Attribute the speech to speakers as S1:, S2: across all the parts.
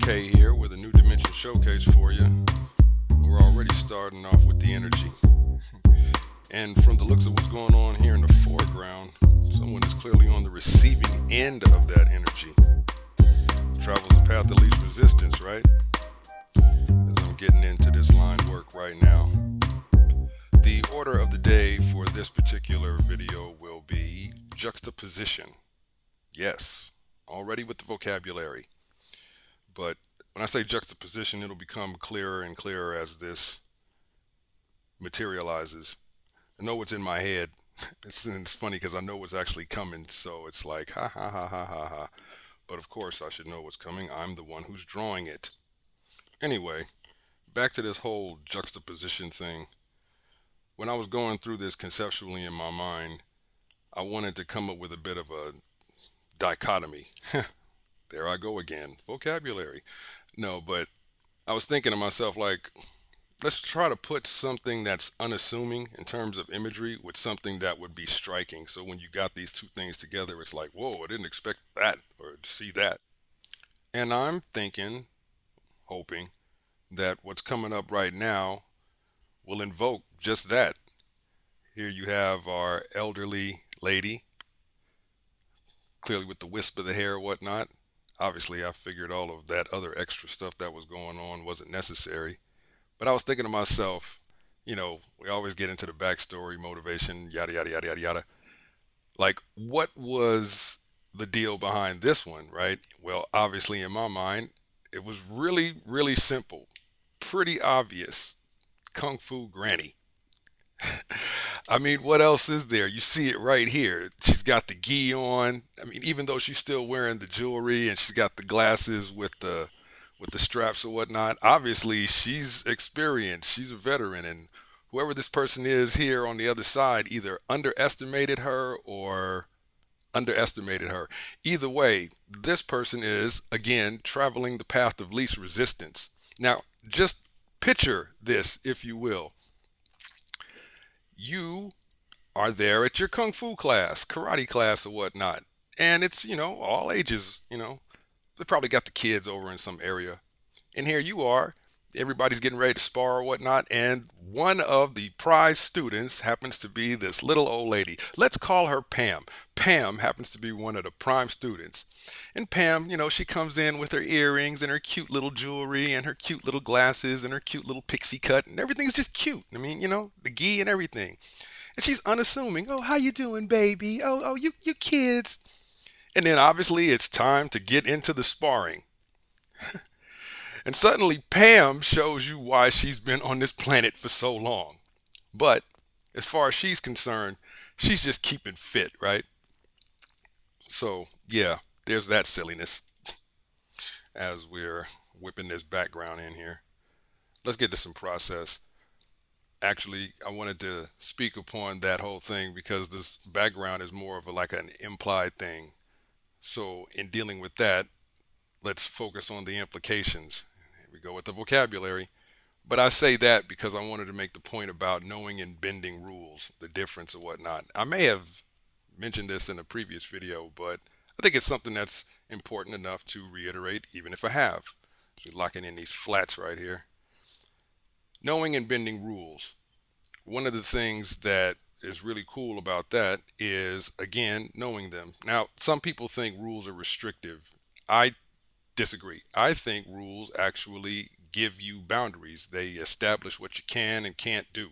S1: K here with a new dimension showcase for you. We're already starting off with the energy. And from the looks of what's going on here in the foreground, someone is clearly on the receiving end of that energy. Travels the path of least resistance, right? As I'm getting into this line work right now. The order of the day for this particular video will be juxtaposition. Yes, already with the vocabulary. But when I say juxtaposition, it'll become clearer and clearer as this materializes. I know what's in my head. It's funny because I know what's actually coming, so it's like ha ha ha ha ha ha. But of course, I should know what's coming. I'm the one who's drawing it. Anyway, back to this whole juxtaposition thing. When I was going through this conceptually in my mind, I wanted to come up with a bit of a dichotomy. There I go again. Vocabulary. No, but I was thinking to myself, like, let's try to put something that's unassuming in terms of imagery with something that would be striking. So when you got these two things together, it's like, whoa, I didn't expect that or to see that. And I'm thinking, hoping, that what's coming up right now will invoke just that. Here you have our elderly lady, clearly with the wisp of the hair or whatnot. Obviously, I figured all of that other extra stuff that was going on wasn't necessary. But I was thinking to myself, we always get into the backstory, motivation, yada, yada, yada, yada, yada. Like, what was the deal behind this one, right? Well, obviously, in my mind, it was really, really simple, pretty obvious. Kung Fu Granny. I mean, what else is there? You see it right here. She's got the gi on. I mean, even though she's still wearing the jewelry and she's got the glasses with the straps or whatnot, obviously she's experienced. She's a veteran, and whoever this person is here on the other side either underestimated her or underestimated her. Either way, this person is again traveling the path of least resistance. Now, just picture this, if you will. You are there at your kung fu class, karate class, or whatnot. And it's, all ages, They probably got the kids over in some area. And here you are. Everybody's getting ready to spar or whatnot. And one of the prize students happens to be this little old lady. Let's call her Pam. Pam happens to be one of the prime students. And Pam, she comes in with her earrings and her cute little jewelry and her cute little glasses and her cute little pixie cut. And everything's just cute. I mean, the gi and everything. And she's unassuming. Oh, how you doing, baby? Oh, you kids. And then obviously it's time to get into the sparring. And suddenly Pam shows you why she's been on this planet for so long. But as far as she's concerned, she's just keeping fit, right? So, yeah, there's that silliness as we're whipping this background in here. Let's get to some process. Actually, I wanted to speak upon that whole thing because this background is more of like an implied thing. So, in dealing with that, let's focus on the implications. Here we go with the vocabulary. But I say that because I wanted to make the point about knowing and bending rules, the difference or whatnot. I may have mentioned this in a previous video, but I think it's something that's important enough to reiterate, even if I have. So locking in these flats right here. Knowing and bending rules. One of the things that is really cool about that is, again, knowing them. Now, some people think rules are restrictive. I disagree. I think rules actually give you boundaries. They establish what you can and can't do.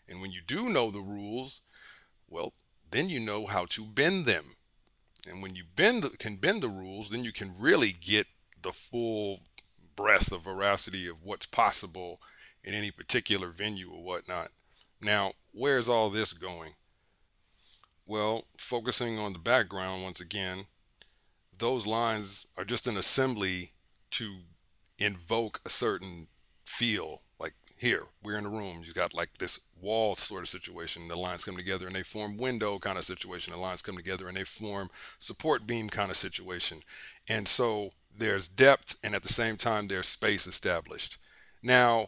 S1: And when you do know the rules, well, then you know how to bend them. And when you can bend the rules, then you can really get the full breadth of veracity of what's possible in any particular venue or whatnot. Now, where's all this going? Well, focusing on the background once again, those lines are just an assembly to invoke a certain feel. Like here, we're in a room, you got like this wall sort of situation, the lines come together and they form window kind of situation, the lines come together and they form support beam kind of situation. And so there's depth and at the same time there's space established. Now,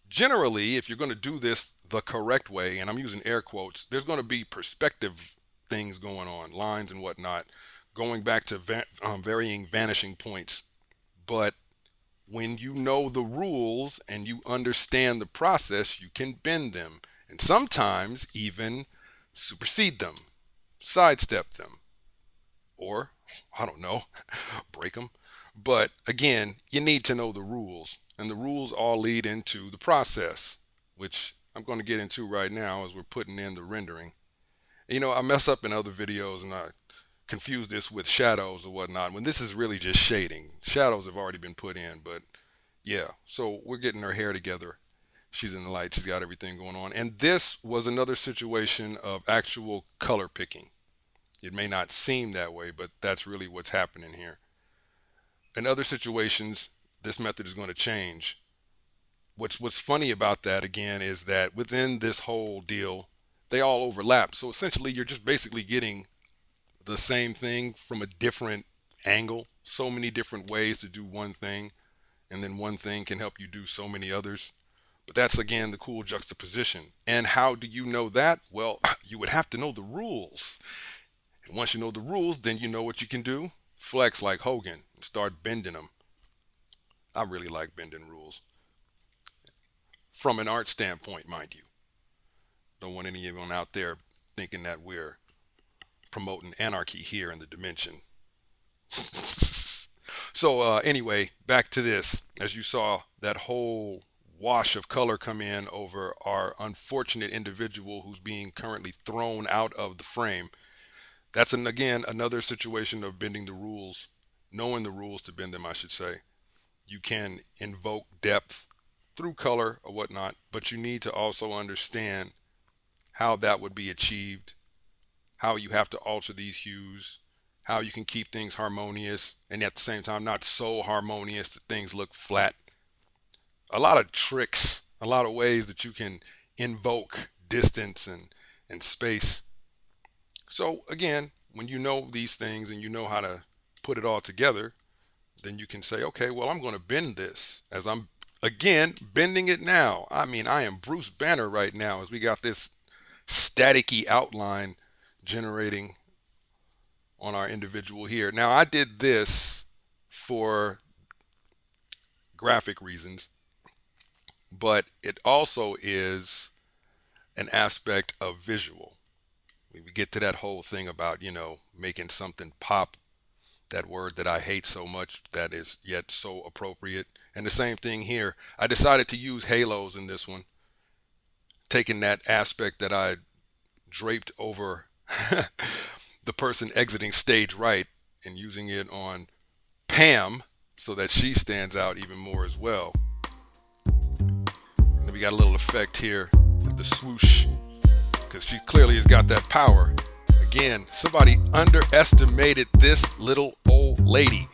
S1: generally, if you're going to do this the correct way, and I'm using air quotes, there's going to be perspective things going on, lines and whatnot, going back to varying vanishing points. But When you know the rules and you understand the process, you can bend them and sometimes even supersede them, sidestep them, or I don't know, break them. But again, you need to know the rules, and the rules all lead into the process, which I'm going to get into right now as we're putting in the rendering. I mess up in other videos and I confuse this with shadows or whatnot when this is really just shading. Shadows have already been put in, but yeah, so we're getting her hair together. She's in the light, she's got everything going on. And this was another situation of actual color picking. It may not seem that way, but that's really what's happening here. In other situations, this method is going to change. What's funny about that again is that within this whole deal, they all overlap. So essentially, you're just basically getting the same thing from a different angle. So many different ways to do one thing, and then one thing can help you do so many others. But that's again the cool juxtaposition. And how do you know that? Well, you would have to know the rules. And once you know the rules, then you know what you can do. Flex like Hogan and start bending them. I really like bending rules. From an art standpoint, mind you. Don't want anyone out there thinking that we're promoting anarchy here in the dimension. So anyway, back to this. As you saw, that whole wash of color come in over our unfortunate individual who's being currently thrown out of the frame. That's again another situation of bending the rules, knowing the rules to bend them, I should say. You can invoke depth through color or whatnot, but you need to also understand how that would be achieved, how you have to alter these hues, how you can keep things harmonious and at the same time not so harmonious that things look flat. A lot of tricks, a lot of ways that you can invoke distance and space. So again, when you know these things and you know how to put it all together, then you can say, okay, well, I'm going to bend this as I'm again bending it now. I mean, I am Bruce Banner right now as we got this staticky outline generating on our individual here. Now, I did this for graphic reasons, but it also is an aspect of visual. We get to that whole thing about, making something pop, that word that I hate so much that is yet so appropriate. And the same thing here. I decided to use halos in this one, taking that aspect that I draped over the person exiting stage right and using it on Pam so that she stands out even more as well. And then we got a little effect here with the swoosh because she clearly has got that power. Again, somebody underestimated this little old lady.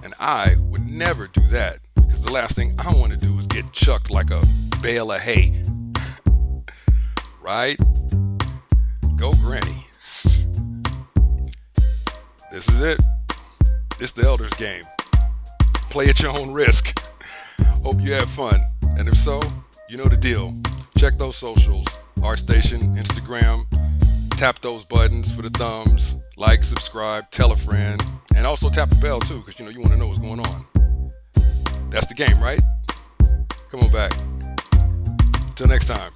S1: And I would never do that because the last thing I want to do is get chucked like a bale of hay. Right? Go granny. This is it. It's the Elders game. Play at your own risk. Hope you have fun. And if so, you know the deal. Check those socials. ArtStation, Instagram. Tap those buttons for the thumbs. Like, subscribe, tell a friend. And also tap the bell too, because you want to know what's going on. That's the game, right? Come on back. Till next time.